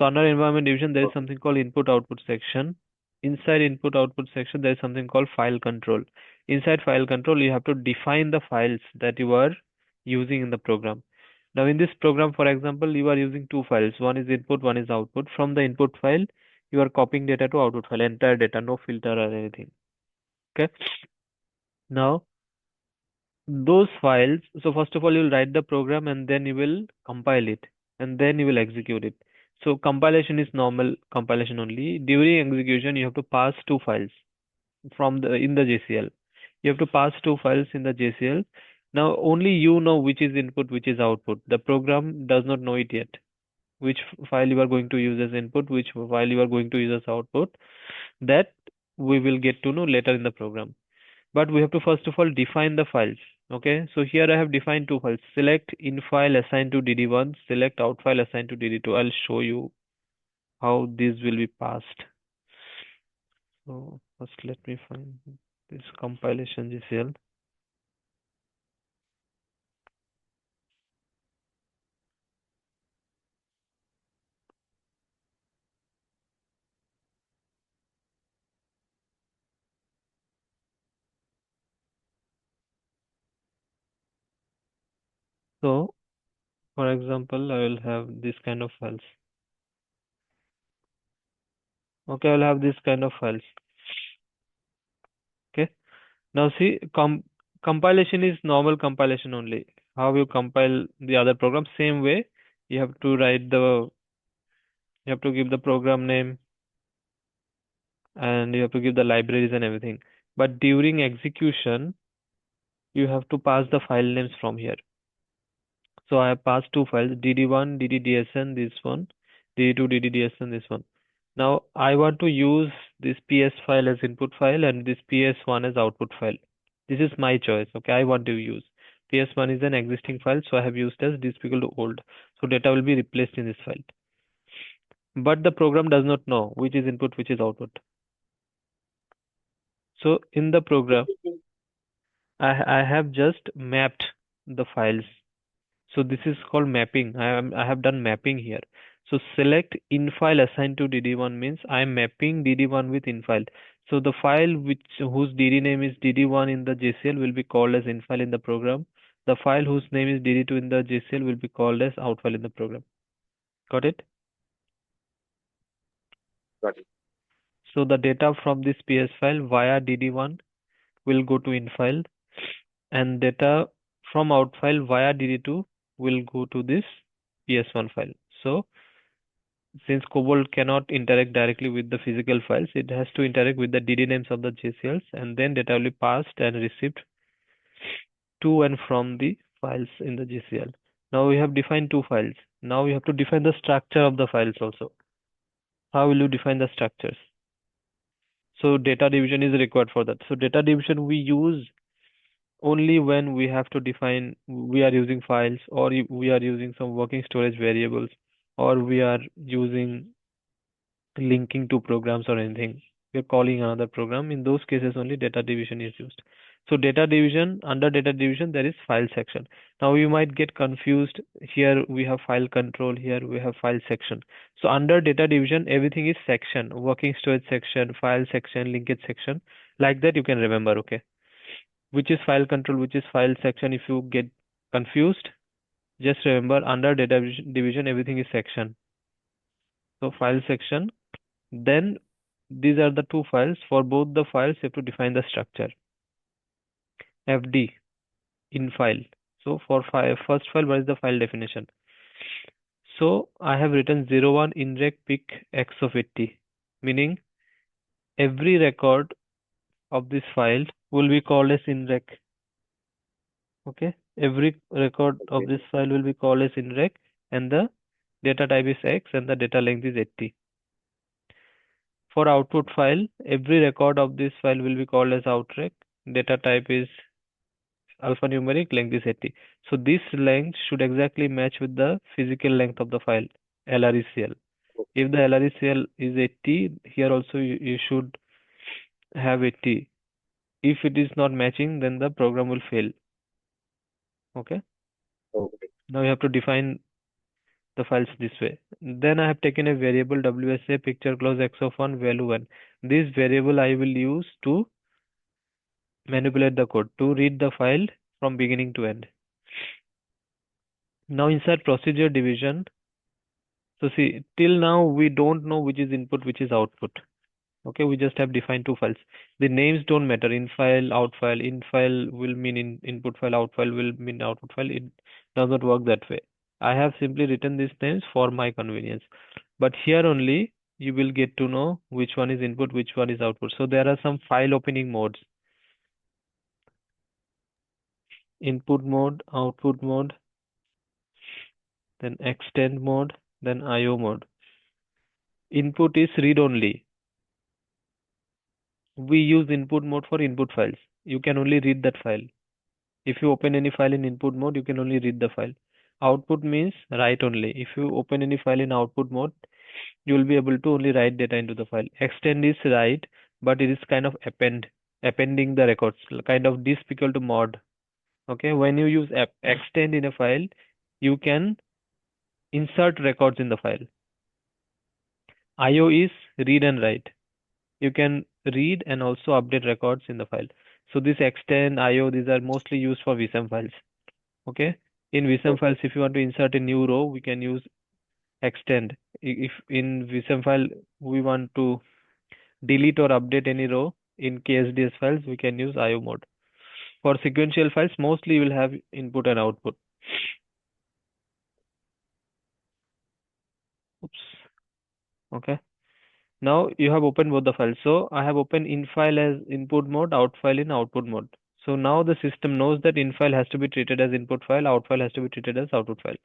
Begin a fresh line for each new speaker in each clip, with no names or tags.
So under environment division, there is something called input output section. Inside input output section, there is something called file control. Inside file control, you have to define the files that you are using in the program. Now in this program, for example, you are using two files. One is input, one is output. From the input file, you are copying data to output file, entire data, no filter or anything. Okay. Now those files, so first of all, you'll write the program and then you will compile it and then you will execute it. So compilation is normal compilation only. During execution, you have to pass two files from the in the JCL. You have to pass two files in the JCL. Now only you know which is input, which is output. The program does not know it yet. Which file you are going to use as input, which file you are going to use as output. That we will get to know later in the program. But we have to first of all define the files. Okay, so here I have defined two files. Select in file assigned to DD1, select out file assigned to DD2. I'll show you how this will be passed. So first let me find this compilation GCL. So for example, I will have this kind of files. Okay, I'll have this kind of files. Okay. Now see, compilation is normal compilation only. How you compile the other program, same way you have to you have to give the program name and you have to give the libraries and everything. But during execution, you have to pass the file names from here. So I have passed two files, dd1, dddsn, this one, dd2, dddsn, this one. Now I want to use this ps file as input file and this ps1 as output file. This is my choice. Okay, I want to use ps1 is an existing file, so I have used as this equal to old. So data will be replaced in this file. But the program does not know which is input, which is output. So in the program, I have just mapped the files. So this is called mapping. I have done mapping here. So select in file assigned to dd1 means I am mapping dd1 with in file. So the file whose dd name is dd1 in the JCL will be called as in file in the program. The file whose name is dd2 in the JCL will be called as out file in the program. Got it?
Got it.
So the data from this PS file via dd1 will go to in file and data from out file via dd2 will go to this ps1 file. So since Cobol cannot interact directly with the physical files, it has to interact with the dd names of the JCLs and then data will be passed and received to and from the files in the JCL. Now we have defined two files. Now we have to define the structure of the files also. How will you define the structures? So data division is required for that. So data division we use only when we have to define we are using files or we are using some working storage variables or we are using linking to programs or anything. We're calling another program. In those cases only data division is used. So data division, under data division, there is file section. Now you might get confused. Here we have file control, here we have file section. So under data division, everything is section, working storage section, file section, linkage section. Like that you can remember, okay? Which is file control, which is file section. If you get confused, just remember under data division, everything is section. So file section. Then these are the two files. For both the files, you have to define the structure. FD in file. So for first file, what is the file definition? So I have written 01 inrec pick x of 80, meaning every record of this file will be called as inrec. Okay, every record of
Okay.
this file will be called as inrec, and the data type is x, and the data length is 80. For output file, every record of this file will be called as outrec. Data type is alphanumeric, length is 80. So this length should exactly match with the physical length of the file, LRECL. If the LRECL is 80, here also you should have 80. If it is not matching, then the program will fail. Okay.
Okay.
Now you have to define the files this way. Then I have taken a variable WSA picture close x of 1 value 1. This variable I will use to manipulate the code to read the file from beginning to end. Now inside procedure division, so see, till now we don't know which is input, which is output. Okay, we just have defined two files. The names don't matter. In file, out file. In file will mean input file, out file will mean output file. It does not work that way. I have simply written these names for my convenience. But here only you will get to know which one is input, which one is output. So there are some file opening modes. Input mode, output mode, then extend mode, then IO mode. Input is read only. We use input mode for input files. You can only read that file. If you open any file in input mode, you can only read the file. Output means write only. If you open any file in output mode, you will be able to only write data into the file. Extend is write, but it is kind of appending the records, kind of this equal to mod. Okay, when you use extend in a file, you can insert records in the file. IO is read and write. You can read and also update records in the file. So this extend, IO, these are mostly used for vsem files. Okay, in vsem files, if you want to insert a new row, we can use extend. If in vsem file we want to delete or update any row in ksds files, we can use IO mode. For sequential files, mostly you will have input and output. Oops. Okay, now you have opened both the files. So I have opened in file as input mode, out file in output mode. So now the system knows that in file has to be treated as input file, out file has to be treated as output file.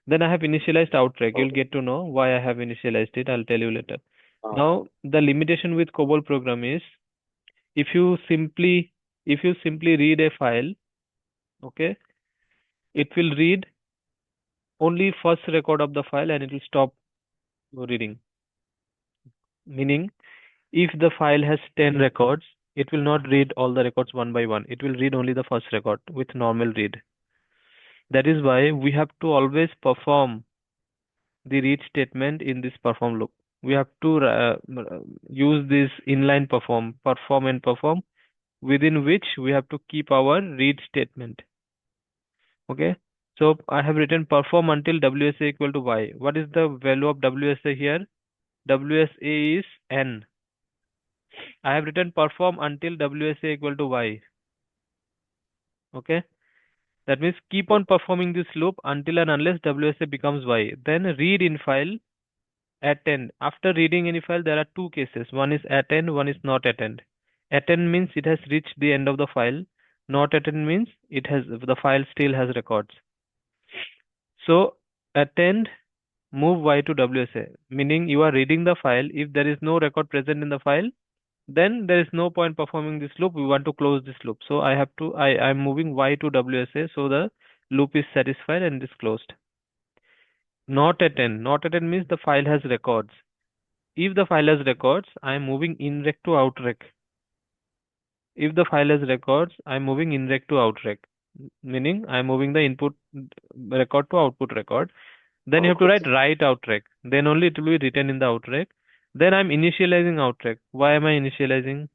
Then I have initialized outrack. You'll get to know why I have initialized it. I'll tell you later. Now the limitation with Cobol program is if you simply read a file, okay, it will read only first record of the file and it will stop reading. Meaning if the file has 10 records, it will not read all the records one by one. It will read only the first record with normal read. That is why we have to always perform the read statement in this perform loop. We have to use this inline perform and perform, within which we have to keep our read statement. Okay, so I have written perform until WSA equal to y. What is the value of WSA here? WSA is n. I have written perform until WSA equal to y. Okay, that means keep on performing this loop until and unless WSA becomes y. Then read in file attend. After reading any file, there are two cases. One is attend, one is not attend. Attend means it has reached the end of the file. Not attend means the file still has records. So attend move y to WSA, meaning you are reading the file. If there is no record present in the file, then there is no point performing this loop. We want to close this loop. So I'm moving y to WSA so the loop is satisfied and is closed. Not attend. Not attend means the file has records. If the file has records, I am moving in-rec to out-rec. If the file has records, I am moving in-rec to out-rec. Meaning, I am moving the input record to output record. Then you have to write out-rec. Then only it will be written in the out-rec. Then I am initializing out-rec. Why am I initializing?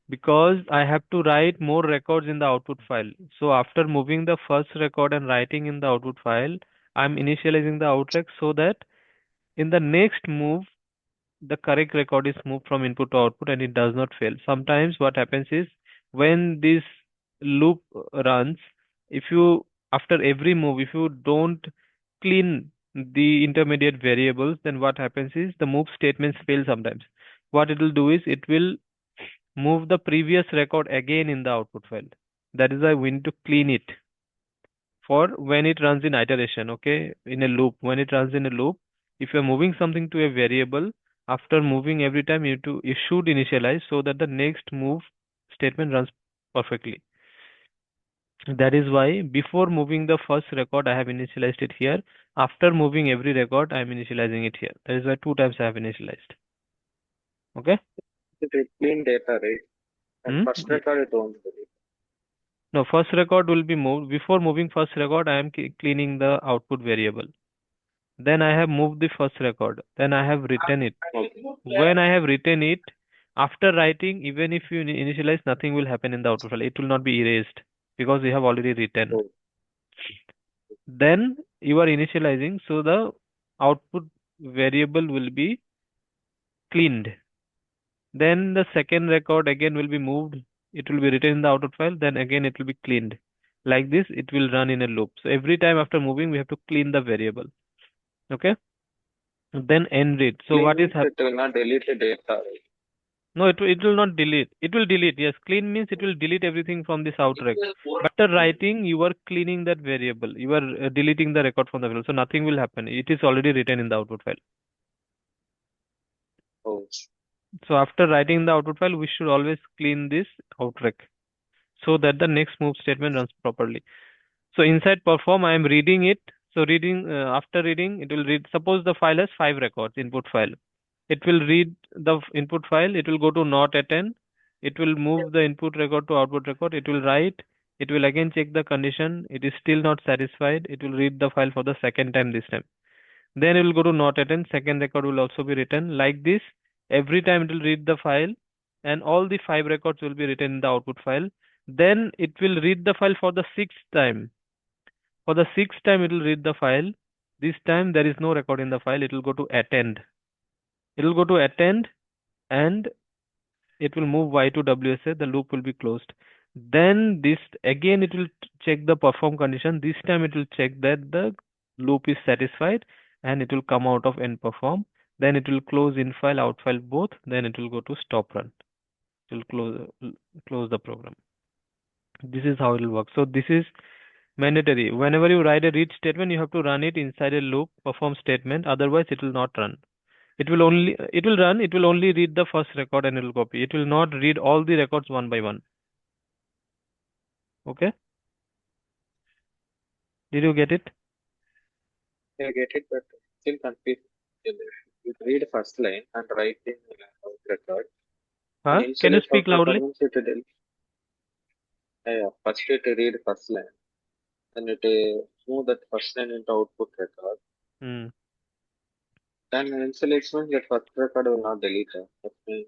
Because I have to write more records in the output file. So after moving the first record and writing in the output file, I am initializing the out-rec so that in the next move, the correct record is moved from input to output and it does not fail. Sometimes what happens is when this loop runs, if you after every move, if you don't clean the intermediate variables, then what happens is the move statements fail sometimes. What it will do is it will move the previous record again in the output file. That is why we need to clean it for when it runs in iteration, okay, in a loop. When it runs in a loop, if you're moving something to a variable, after moving every time you should initialize so that the next move statement runs perfectly. That is why before moving the first record, I have initialized it here. After moving every record, I am initializing it here. That is why two times I have initialized. Okay?
It will clean data, right? And first record it won't delete.
No, first record will be moved. Before moving first record, I am cleaning the output variable. Then I have moved the first record. Then I have written it.
Okay.
When I have written it, after writing, even if you initialize, nothing will happen in the output file. It will not be erased because you have already written.
Oh,
Then you are initializing, so the output variable will be cleaned. Then the second record again will be moved. It will be written in the output file. Then again it will be cleaned. Like this, it will run in a loop. So every time after moving, we have to clean the variable. Okay. Then end it. So
clean
what is
means
happening?
it will not delete the data, right?
No, it will not delete. It will delete. Yes, clean means it will delete everything from this outrec. But the writing, you are cleaning that variable. You are deleting the record from the variable. So nothing will happen. It is already written in the output file.
Oh,
So after writing the output file, we should always clean this outrec so that the next move statement runs properly. So inside perform, I am reading it. So reading after reading, it will read. Suppose the file has 5 records, input file. It will read the input file. It will go to not attend. It will move the input record to output record. It will write. It will again check the condition. It is still not satisfied. It will read the file for the second time this time. Then it will go to not attend. Second record will also be written. Like this, every time it will read the file and all the 5 records will be written in the output file. Then it will read the file for the sixth time. For the sixth time, it will read the file. This time there is no record in the file. It will go to attend. It will go to attend and it will move Y to WSA. The loop will be closed. Then this again it will check the perform condition. This time it will check that the loop is satisfied and it will come out of end perform. Then it will close in file, out file both. Then it will go to stop run. It will close the program. This is how it will work. So this is mandatory. Whenever you write a read statement, you have to run it inside a loop perform statement. Otherwise, it will not run. It will run. It will only read the first record and it will copy. It will not read all the records one by one. Okay? Did you get it?
I get it, but still confused. You read first line and write in out record. And
Huh? Can you
initialize
speak
out record
loudly?
means it will, first it read first line. Then it move that first line into output record.
Hmm.
Then initialize means that first record will not delete it. That means,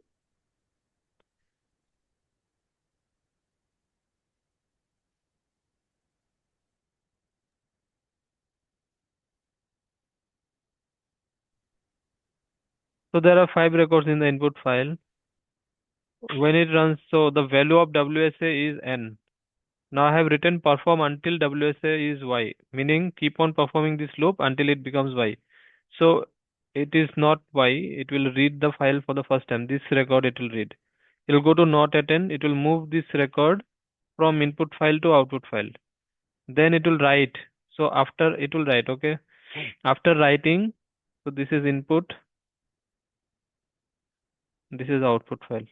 So there are 5 records in the input file. When it runs, so the value of WSA is N. Now I have written perform until WSA is Y, meaning keep on performing this loop until it becomes Y. So it is not Y, it will read the file for the first time. This record it will read. It will go to not attend, it will move this record from input file to output file. Then it will write. So after it will write, okay? After writing, so this is input, this is output file.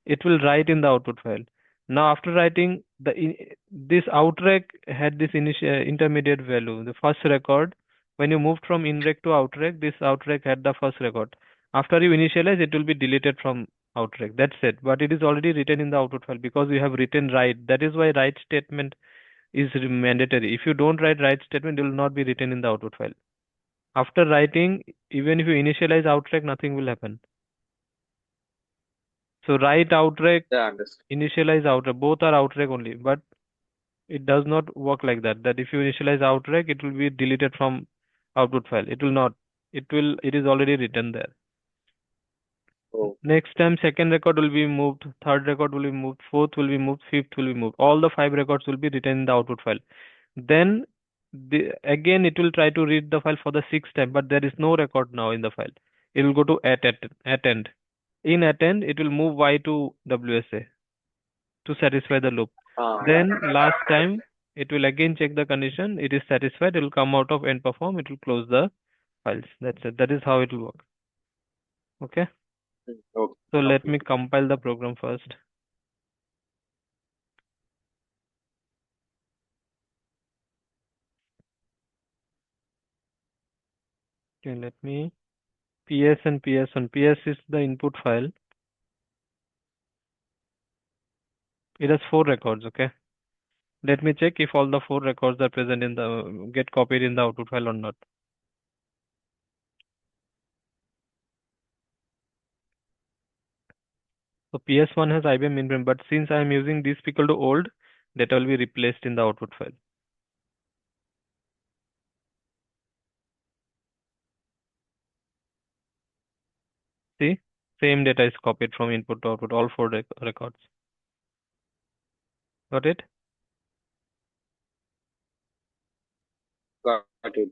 It will write in the output file. Now, after writing, this outrec had this initial intermediate value. The first record, when you moved from inrec to outrec, this outrec had the first record. After you initialize, it will be deleted from outrec. That's it. But it is already written in the output file because you have written write. That is why write statement is mandatory. If you don't write write statement, it will not be written in the output file. After writing, even if you initialize outrec, nothing will happen. So write outrec,
yeah, understand.
initialize outrec, both are outrec only, but it does not work like that. That if you initialize outrec, it will be deleted from output file. It will not. It is already written there.
Oh,
Next time, second record will be moved, third record will be moved, fourth will be moved, fifth will be moved. All the 5 records will be written in the output file. Then again, it will try to read the file for the sixth time, but there is no record now in the file. It will go to attend. In attend, it will move Y to WSA to satisfy the loop.
yeah.
Then last time it will again check the condition. It is satisfied. It will come out of end perform. It will close the files. That's it. That is how it will work. Okay.
Okay,
So let me
completely.
compile the program first. Okay, let me PS and PS1. PS is the input file. It has 4 records. Okay. Let me check if all the four records are present in the get copied in the output file or not. So PS1 has IBM mainframe, but since I am using this equal to old, data will be replaced in the output file. See, same data is copied from input to output, all four records. Got it?
Got it.